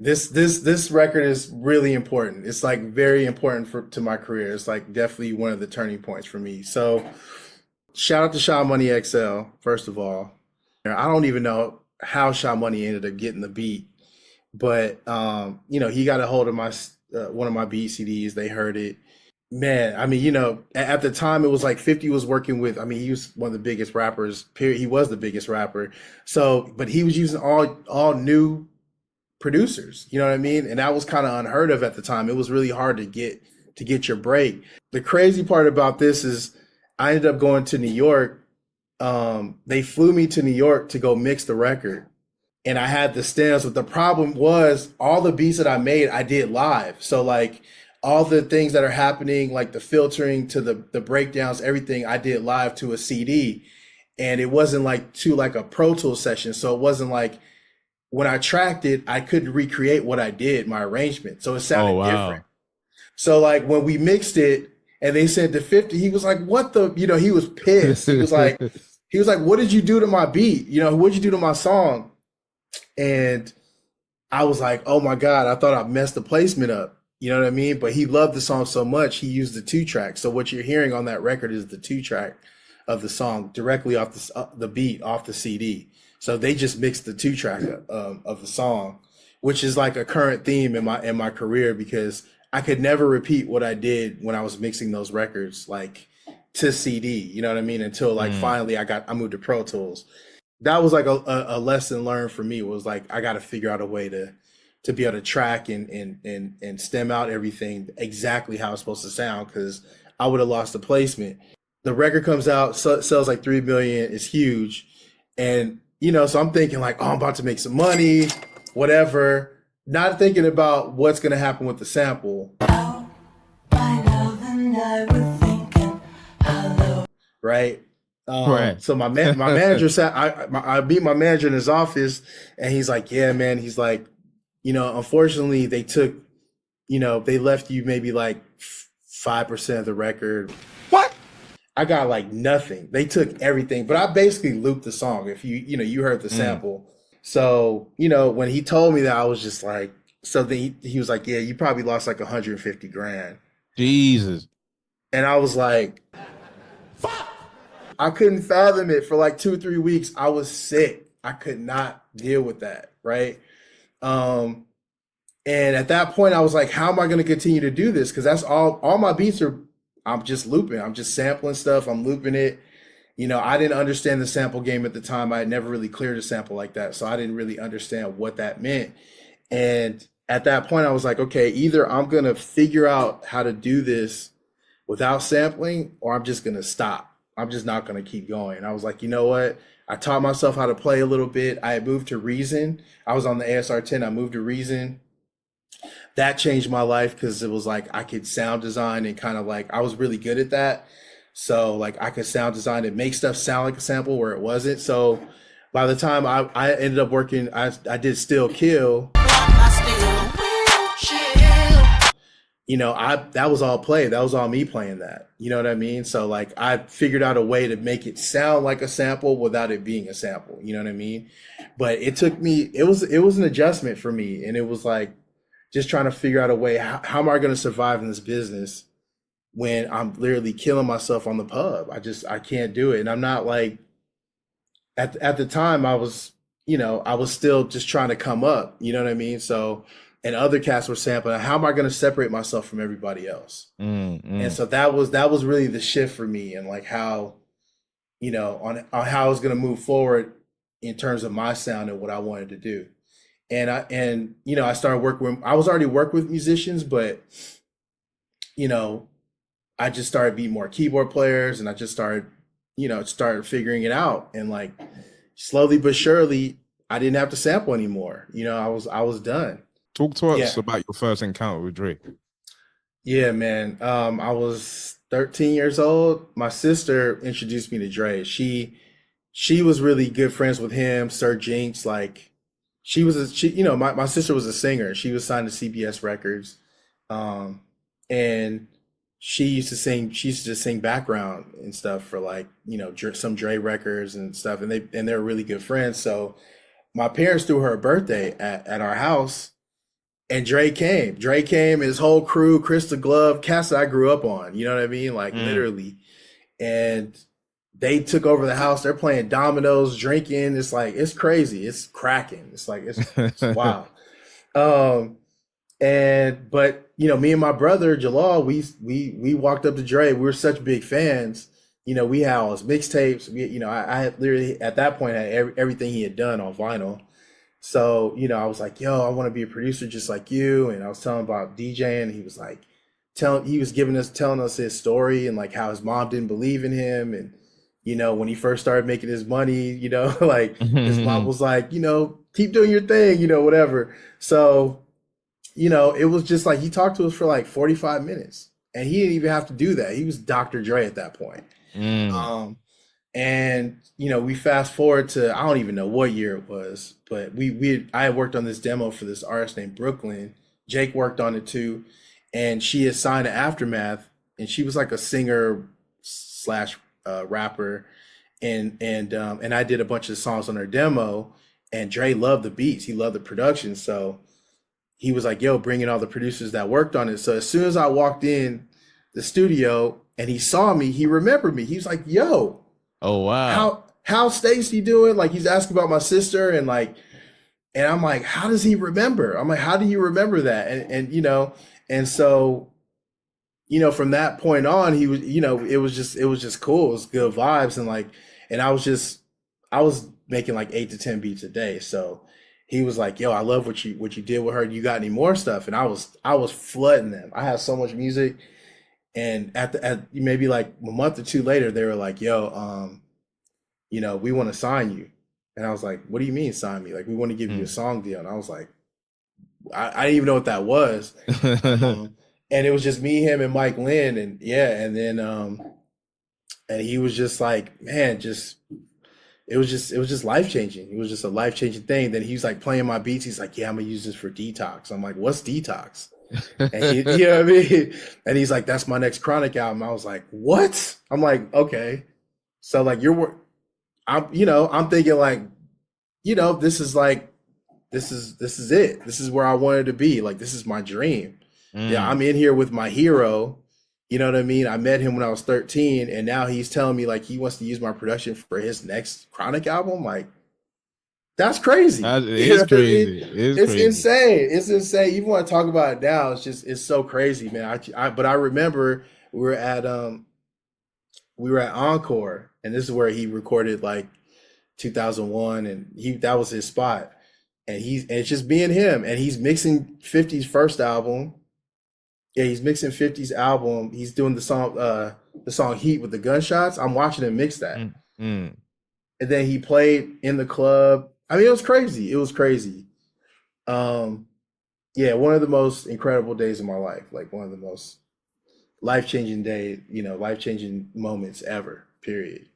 This record is really important. It's like very important to my career. It's like definitely one of the turning points for me. So shout out to Sha Money XL, first of all. I don't even know how Sha Money ended up getting the beat, but he got a hold of my one of my beat CDs. They heard it. Man, I mean, at the time it was like 50 was working with, I mean, he was one of the biggest rappers, period. He was the biggest rapper. So, but he was using all new producers, you know what I mean? And that was kind of unheard of at the time. It was really hard to get your break. The crazy part about this is I ended up going to New York. They flew me to New York to go mix the record. And I had the stems, but the problem was all the beats that I made, I did live. So like all the things that are happening, like the filtering to the breakdowns, everything I did live to a CD. And it wasn't like to like a Pro Tools session. So it wasn't like when I tracked it, I couldn't recreate what I did, my arrangement. So it Oh sounded different. wow. So like when we mixed it and they said to 50, he was like, what the, he was pissed. He was like, what did you do to my beat? What'd you do to my song? And I was like, oh my God, I thought I messed the placement up. You know what I mean? But he loved the song so much, he used the 2-track. So what you're hearing on that record is the 2-track of the song directly off the beat off the CD. So they just mixed the 2-track of the song, which is like a current theme in my career because I could never repeat what I did when I was mixing those records like to CD. You know what I mean? Until like finally I moved to Pro Tools. That was like a lesson learned for me. Was like I got to figure out a way to be able to track and stem out everything exactly how it's supposed to sound because I would have lost the placement. The record comes out, sells like 3 million. It's huge, and so I'm thinking like, oh, I'm about to make some money, whatever. Not thinking about what's gonna happen with the sample. Right. Right. So my manager said I beat my manager in his office, and he's like, yeah, man. He's like, unfortunately, they took, they left you maybe like 5% of the record. What? I got like nothing. They took everything, but I basically looped the song. If you heard the sample. So, when he told me that, I was just like, so then he was like, yeah, you probably lost like 150 grand. Jesus. And I was like, fuck. I couldn't fathom it for like 2 or 3 weeks. I was sick. I could not deal with that. Right. And at that point I was like, how am I going to continue to do this? Cause that's all my beats are, I'm just looping. I'm just sampling stuff. I'm looping it. I didn't understand the sample game at the time. I had never really cleared a sample like that. So I didn't really understand what that meant. And at that point I was like, okay, either I'm going to figure out how to do this without sampling, or I'm just going to stop. I'm just not going to keep going. I was like, you know what? I taught myself how to play a little bit. I had moved to Reason. I was on the ASR 10. I moved to Reason. That changed my life because it was like I could sound design and kind of like I was really good at that. So like I could sound design and make stuff sound like a sample where it wasn't. So by the time I ended up working, I did Still Kill. That was all play. That was all me playing that. You know what I mean? So like I figured out a way to make it sound like a sample without it being a sample. You know what I mean? But it took me, it was an adjustment for me. And it was like just trying to figure out a way, how am I going to survive in this business when I'm literally killing myself on the pub? I can't do it. And I'm not like, at the time I was still just trying to come up, you know what I mean? So, and other cats were sampling. How am I going to separate myself from everybody else? And so that was really the shift for me, and like how, on how I was going to move forward in terms of my sound and what I wanted to do. And I started working. I was already working with musicians, but I just started being more keyboard players, and I just started figuring it out, and like slowly but surely, I didn't have to sample anymore. I was done. Talk to us about your first encounter with Drake. Yeah, man. I was 13 years old. My sister introduced me to Dre. She was really good friends with him, Sir Jinx. Like my sister was a singer. She was signed to CBS Records. And she used to sing, just sing background and stuff for like, some Dre records and stuff. And they're really good friends. So my parents threw her a birthday at our house. And Dre came. Dre came, his whole crew, Chris the Glove, cast that I grew up on. You know what I mean? Like literally. And they took over the house. They're playing dominoes, drinking. It's like, it's crazy. It's cracking. It's like, it's wild. But you know, me and my brother Jalal, we walked up to Dre. We were such big fans. You know, we had all his mixtapes. I had literally at that point had everything he had done on vinyl. So, you know, I was like, yo, I want to be a producer just like you. And I was telling him about DJing. And he was like, telling us his story and like how his mom didn't believe in him. And, you know, when he first started making his money, you know, like his mom was like, you know, keep doing your thing, you know, whatever. So, you know, it was just like he talked to us for like 45 minutes and he didn't even have to do that. He was Dr. Dre at that point. And you know, we fast forward to I don't even know what year it was, but I had worked on this demo for this artist named Brooklyn. Jake worked on it too, and she is signed to Aftermath, and she was like a singer slash rapper, and I did a bunch of songs on her demo, and Dre loved the beats, he loved the production, so he was like, "Yo, bring in all the producers that worked on it." So as soon as I walked in the studio and he saw me, he remembered me. He was like, "Yo." Oh wow! How's Stacy doing? Like he's asking about my sister and I'm like, how does he remember? I'm like, how do you remember that? And you know, and so, you know, from that point on, he was, you know, it was just cool. It was good vibes and I was making like 8 to 10 beats a day. So he was like, yo, I love what you did with her. You got any more stuff? And I was flooding them. I have so much music. And at maybe like a month or two later, they were like, yo, you know, we want to sign you. And I was like, what do you mean sign me? Like, we want to give you a song deal. And I was like, I didn't even know what that was. And it was just me, him, and Mike Lynn. And yeah, and then and he was just like, man, it was just life changing. It was just a life changing thing. Then he was like playing my beats. He's like, yeah, I'm gonna use this for Detox. I'm like, what's Detox? And he, you know what I mean? And he's like, that's my next Chronic album. I was like, what? I'm like, okay. So like I'm thinking like, you know, this is it. This is where I wanted to be. Like, this is my dream. Yeah, I'm in here with my hero. You know what I mean? I met him when I was 13 and now he's telling me like he wants to use my production for his next Chronic album. Like, that's crazy. It's crazy. It's insane. It's insane. Even when I talk about it now, it's so crazy, man. But I remember we were at Encore, and this is where he recorded like 2001, and that was his spot. And it's just me and him, and he's mixing 50's first album. Yeah, he's mixing 50's album. He's doing the song Heat with the gunshots. I'm watching him mix that. And then he played in the club. I mean, it was crazy. It was crazy. Yeah, one of the most incredible days of my life. Like one of the most life-changing life-changing moments ever, period.